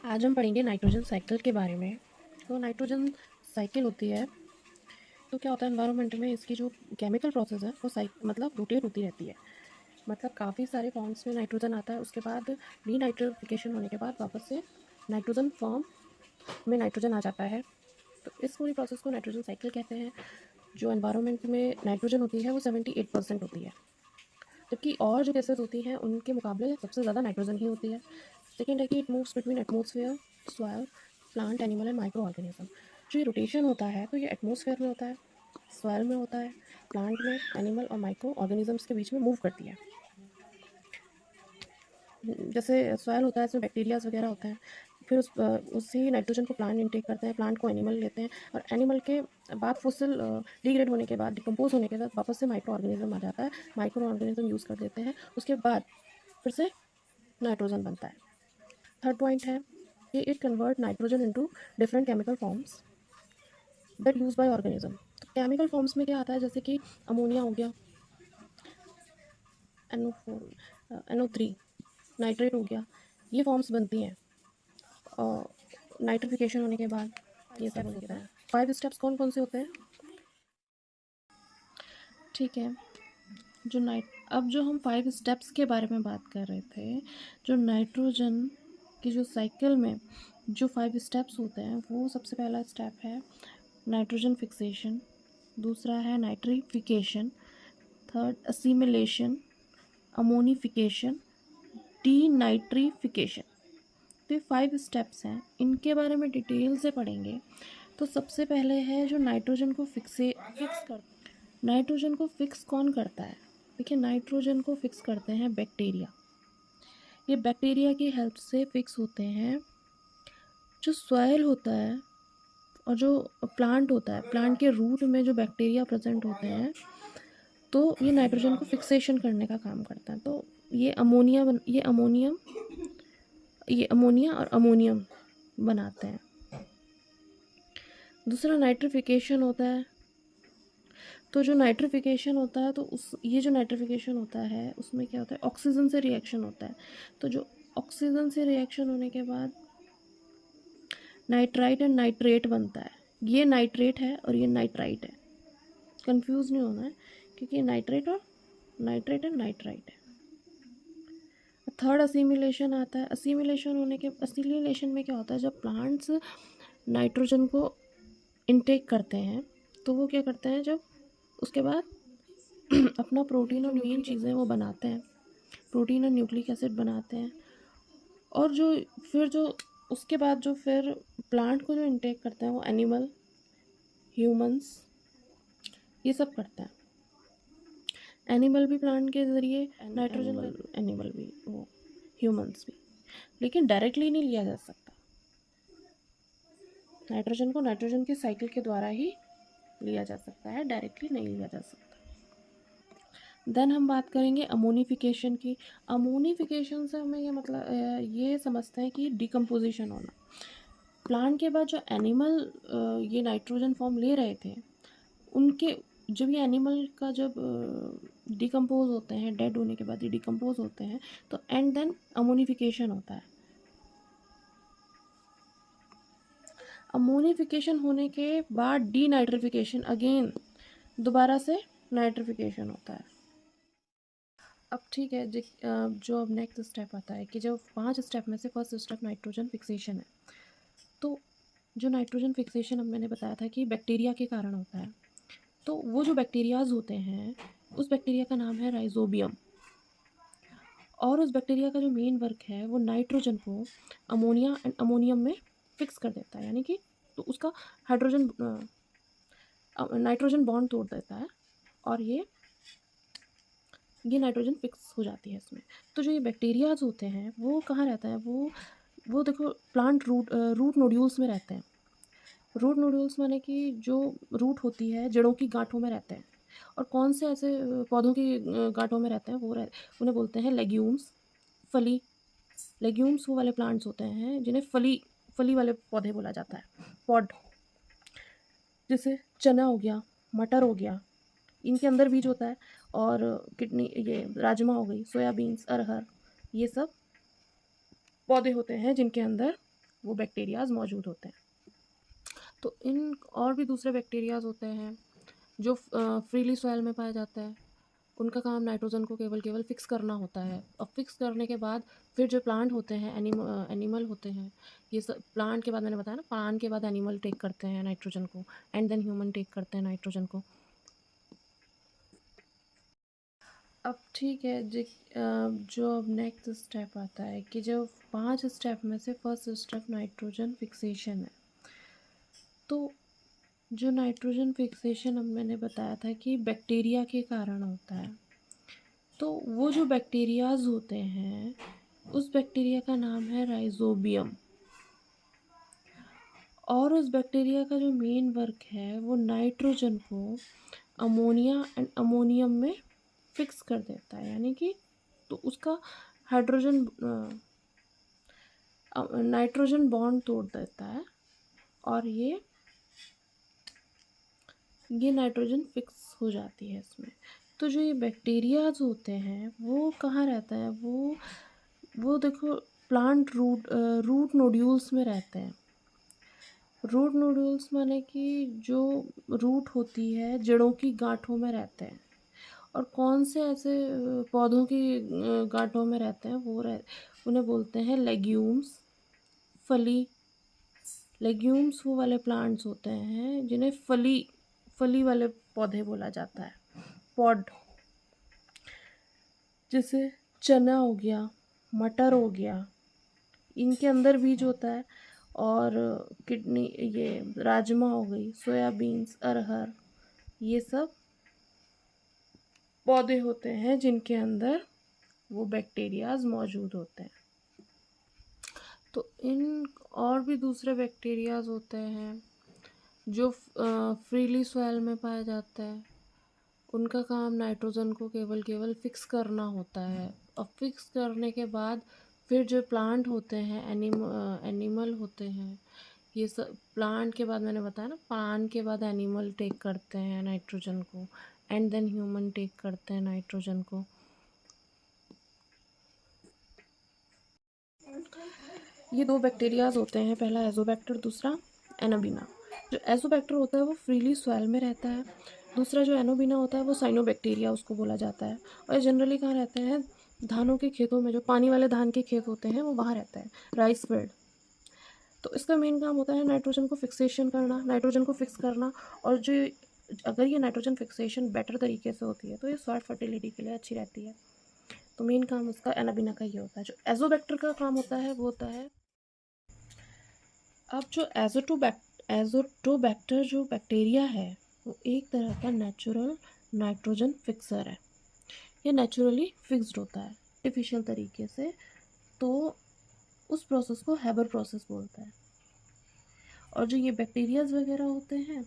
आज हम पढ़ेंगे नाइट्रोजन साइकिल के बारे में। तो नाइट्रोजन साइकिल होती है, तो क्या होता है एनवायरनमेंट में इसकी जो केमिकल प्रोसेस है वो मतलब रोटेट होती रहती है। मतलब काफ़ी सारे फॉर्म्स में नाइट्रोजन आता है, उसके बाद डीनाइट्रिफिकेशन होने के बाद वापस से नाइट्रोजन फॉर्म में नाइट्रोजन आ जाता है। तो इस पूरी प्रोसेस को नाइट्रोजन साइकिल कहते हैं। जो एनवायरनमेंट में नाइट्रोजन होती है वो 78% होती है, जबकि और जो गैसेज होती हैं उनके मुकाबले सबसे ज़्यादा नाइट्रोजन ही होती है। सेकेंड है कि it moves between atmosphere, soil, plant, animal and micro organism. जो ये रोटेशन होता है तो ये एटमोसफेयर में होता है, सॉयल में होता है, प्लांट में, एनिमल और माइक्रो ऑर्गेनिजम्स के बीच में मूव करती है। जैसे सॉयल होता है, इसमें बैक्टीरियाज वगैरह होते हैं, फिर उसी नाइट्रोजन को प्लांट इनटेक करते हैं, प्लांट को एनिमल लेते हैं, और एनिमल के बाद फॉसिल डिग्रेड होने के बाद, डिकम्पोज होने के बाद वापस से माइक्रो ऑर्गेनिज्म आ जाता है, माइक्रो ऑर्गेनिज्म यूज़ कर देते हैं, उसके बाद फिर से नाइट्रोजन बनता है। थर्ड पॉइंट है कि it convert nitrogen into different chemical forms that use by organism. तो केमिकल फॉर्म्स में क्या आता है, जैसे कि अमोनिया हो गया, NO3, नाइट्रेट हो गया, ये फॉर्म्स बनती हैं नाइट्रिफिकेशन होने के बाद। ये सब होने के बाद 5 स्टेप्स कौन कौन से होते हैं? ठीक है, अब जो हम 5 स्टेप्स के बारे में बात कर रहे थे, जो नाइट्रोजन की जो साइकिल में जो 5 स्टेप्स होते हैं, वो सबसे पहला स्टेप है नाइट्रोजन फिक्सेशन, दूसरा है nitrification, third assimilation, ammonification, denitrification. तो ये 5 स्टेप्स हैं, इनके बारे में डिटेल से पढ़ेंगे। तो सबसे पहले है जो नाइट्रोजन को फिक्स कौन करता है? देखिए, नाइट्रोजन को फिक्स करते हैं बैक्टीरिया। ये बैक्टीरिया की हेल्प से फिक्स होते हैं। जो सॉइल होता है और जो प्लांट होता है, प्लांट के रूट में जो बैक्टीरिया प्रेजेंट होते हैं, तो ये नाइट्रोजन को फिक्सेशन करने का काम करता है। तो ये अमोनिया और अमोनियम बनाते हैं। दूसरा नाइट्रिफिकेशन होता है। तो जो नाइट्रिफिकेशन होता है, तो ये जो नाइट्रिफिकेशन होता है उसमें क्या होता है, ऑक्सीजन से रिएक्शन होता है। तो जो ऑक्सीजन से रिएक्शन होने के बाद नाइट्राइट एंड नाइट्रेट बनता है। ये नाइट्रेट है और ये नाइट्राइट है, कंफ्यूज नहीं होना है, क्योंकि ये नाइट्रेट एंड नाइट्राइट है। थर्ड असिमिलेशन आता है। असिमिलेशन में क्या होता है, जब प्लांट्स नाइट्रोजन को इनटेक करते हैं, तो वो क्या करते हैं, जब उसके बाद अपना प्रोटीन और मेन चीज़ें वो बनाते हैं, प्रोटीन और न्यूक्लिक एसिड बनाते हैं, और जो उसके बाद जो फिर प्लांट को जो इनटेक करते हैं वो एनिमल, ह्यूमंस, ये सब करते हैं। एनिमल भी प्लांट के ज़रिए नाइट्रोजन, एनिमल भी, वो ह्यूमंस भी, लेकिन डायरेक्टली नहीं लिया जा सकता। नाइट्रोजन को नाइट्रोजन की साइकिल के द्वारा ही लिया जा सकता है, डायरेक्टली नहीं लिया जा सकता। देन हम बात करेंगे अमोनिफिकेशन की। अमोनिफिकेशन से हमें ये मतलब ये समझते हैं कि डिकम्पोजिशन होना। प्लांट के बाद जो एनिमल ये नाइट्रोजन फॉर्म ले रहे थे, उनके जब ये एनिमल का जब डिकम्पोज होते हैं, डेड होने के बाद ये डिकम्पोज होते हैं, तो एंड देन अमोनिफिकेशन होता है। अमोनिफिकेशन होने के बाद डीनाइट्रिफिकेशन, अगेन दोबारा से नाइट्रिफिकेशन होता है। अब ठीक है, जो अब नेक्स्ट स्टेप आता है कि जो 5 स्टेप में से फर्स्ट स्टेप नाइट्रोजन फिक्सेशन है। तो जो नाइट्रोजन फिक्सेशन अब मैंने बताया था कि बैक्टीरिया के कारण होता है। तो वो जो बैक्टीरियाज होते हैं, उस बैक्टीरिया का नाम है राइजोबियम, और उस बैक्टीरिया का जो मेन वर्क है वो नाइट्रोजन को अमोनिया एंड अमोनियम में फिक्स कर देता है, यानी कि तो उसका हाइड्रोजन नाइट्रोजन बॉन्ड तोड़ देता है, और ये नाइट्रोजन फिक्स हो जाती है इसमें। तो जो ये बैक्टीरियाज होते हैं वो कहाँ रहता है, वो देखो प्लांट रूट नोड्यूल्स में रहते हैं। रूट नोड्यूल्स माने कि जो रूट होती है, जड़ों की गांठों में रहते हैं। और कौन से ऐसे पौधों की गांठों में रहते हैं, उन्हें बोलते हैं लेग्यूम्स, फली। लेग्यूम्स वो वाले प्लांट्स होते हैं जिन्हें फली वाले पौधे बोला जाता है, पॉड। जैसे चना हो गया, मटर हो गया, इनके अंदर बीज होता है। और किडनी, ये राजमा हो गई, सोयाबीन्स, अरहर, ये सब पौधे होते हैं जिनके अंदर वो बैक्टीरियाज मौजूद होते हैं। तो इन और भी दूसरे बैक्टीरियाज होते हैं जो फ्रीली सॉइल में पाए जाते हैं। उनका काम नाइट्रोजन को केवल फिक्स करना होता है, और फिक्स करने के बाद फिर जो प्लांट होते हैं, एनिमल होते हैं, ये सब प्लांट के बाद मैंने बताया ना, प्लांट के बाद एनिमल टेक करते हैं नाइट्रोजन को, एंड देन ह्यूमन टेक करते हैं नाइट्रोजन को। अब ठीक है जो अब नेक्स्ट स्टेप आता है कि जो 5 स्टेप में से फर्स्ट स्टेप नाइट्रोजन फिक्सेशन है। तो जो नाइट्रोजन फिक्सेशन अब मैंने बताया था कि बैक्टीरिया के कारण होता है। तो वो जो बैक्टीरियाज होते हैं, उस बैक्टीरिया का नाम है राइजोबियम, और उस बैक्टीरिया का जो मेन वर्क है वो नाइट्रोजन को अमोनिया एंड अमोनियम में फिक्स कर देता है, यानी कि तो उसका हाइड्रोजन नाइट्रोजन बॉन्ड तोड़ देता है, और ये नाइट्रोजन फिक्स हो जाती है इसमें। तो जो ये बैक्टीरियाज होते हैं वो कहाँ रहता है, वो देखो प्लांट रूट नोड्यूल्स में रहते हैं। रूट नोड्यूल्स माने कि जो रूट होती है जड़ों की गांठों में रहते हैं। और कौन से ऐसे पौधों की गांठों में रहते हैं, उन्हें बोलते हैं लेग्यूम्स, फली। लेग्यूम्स वो वाले प्लांट्स होते हैं जिन्हें फली वाले पौधे बोला जाता है, पॉड। जैसे चना हो गया, मटर हो गया, इनके अंदर बीज होता है। और किडनी, ये राजमा हो गई, सोयाबीन्स, अरहर, ये सब पौधे होते हैं जिनके अंदर वो बैक्टीरियाज मौजूद होते हैं। तो इन और भी दूसरे बैक्टीरियाज होते हैं जो फ्रीली सॉइल में पाए जाते हैं। उनका काम नाइट्रोजन को केवल फिक्स करना होता है, और फिक्स करने के बाद फिर जो प्लांट होते हैं, एनिमल होते हैं, ये सब प्लांट के बाद मैंने बताया ना, प्लांट के बाद एनिमल टेक करते हैं नाइट्रोजन को, एंड देन ह्यूमन टेक करते हैं नाइट्रोजन को। ये 2 बैक्टीरियाज होते हैं, पहला एजोबैक्टर, दूसरा एनाबीना। जो एजोबैक्टर होता है वो फ्रीली सॉइल में रहता है, दूसरा जो एनोबीना होता है वो साइनोबैक्टीरिया उसको बोला जाता है। और जनरली कहाँ रहते हैं, धानों के खेतों में, जो पानी वाले धान के खेत होते हैं वो वहाँ रहता है, राइस फील्ड। तो इसका मेन काम होता है नाइट्रोजन को फिक्सेशन करना, नाइट्रोजन को फिक्स करना। और जो अगर ये नाइट्रोजन फिक्सेशन बेटर तरीके से होती है तो ये सॉइल फर्टिलिटी के लिए अच्छी रहती है। तो मेन काम उसका एनाबीना का ये होता है। जो एजोबैक्टर का काम होता है वो होता है, अब जो एजोटोबैक्टर जो बैक्टीरिया है वो एक तरह का नेचुरल नाइट्रोजन फिक्सर है। ये नेचुरली फिक्स्ड होता है आर्टिफिशियल तरीके से, तो उस प्रोसेस को हैबर प्रोसेस बोलते हैं। और जो ये बैक्टीरियाज वगैरह होते हैं